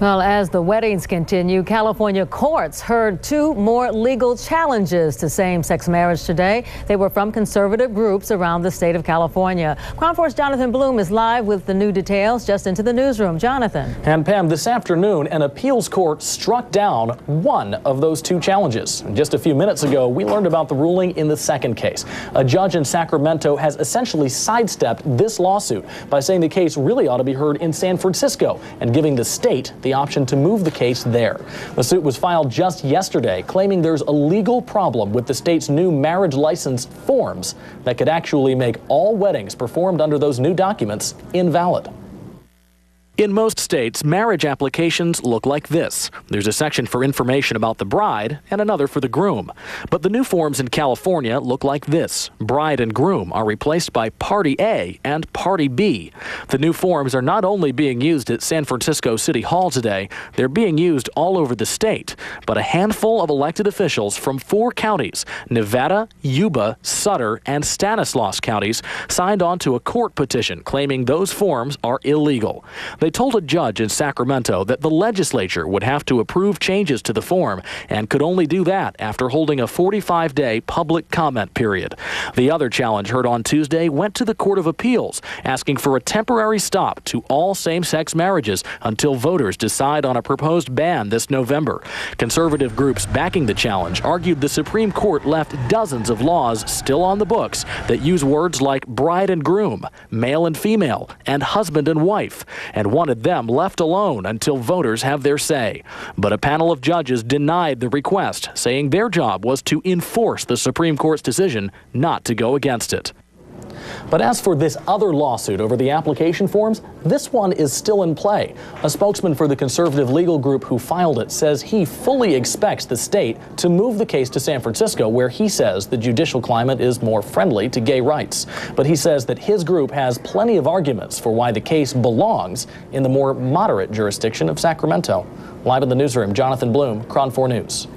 Well, as the weddings continue, California courts heard two more legal challenges to same-sex marriage today. They were from conservative groups around the state of California. KRON 4's Jonathan Bloom is live with the new details just into the newsroom. Jonathan. And Pam, this afternoon, an appeals court struck down one of those two challenges. Just a few minutes ago, we learned about the ruling in the second case. A judge in Sacramento has essentially sidestepped this lawsuit by saying the case really ought to be heard in San Francisco and giving the state the option to move the case there. The suit was filed just yesterday, claiming there's a legal problem with the state's new marriage license forms that could actually make all weddings performed under those new documents invalid. In most states, marriage applications look like this. There's a section for information about the bride and another for the groom. But the new forms in California look like this. Bride and groom are replaced by Party A and Party B. The new forms are not only being used at San Francisco City Hall today, they're being used all over the state. But a handful of elected officials from 4 counties, Nevada, Yuba, Sutter, and Stanislaus counties, signed on to a court petition claiming those forms are illegal. They told a judge in Sacramento that the legislature would have to approve changes to the form and could only do that after holding a 45-day public comment period. The other challenge heard on Tuesday went to the Court of Appeals, asking for a temporary stop to all same-sex marriages until voters decide on a proposed ban this November. Conservative groups backing the challenge argued the Supreme Court left dozens of laws still on the books that use words like bride and groom, male and female, and husband and wife, and wanted them left alone until voters have their say. But a panel of judges denied the request, saying their job was to enforce the Supreme Court's decision, not to go against it. But as for this other lawsuit over the application forms, this one is still in play. A spokesman for the conservative legal group who filed it says he fully expects the state to move the case to San Francisco, where he says the judicial climate is more friendly to gay rights. But he says that his group has plenty of arguments for why the case belongs in the more moderate jurisdiction of Sacramento. Live in the newsroom, Jonathan Bloom, KRON 4 News.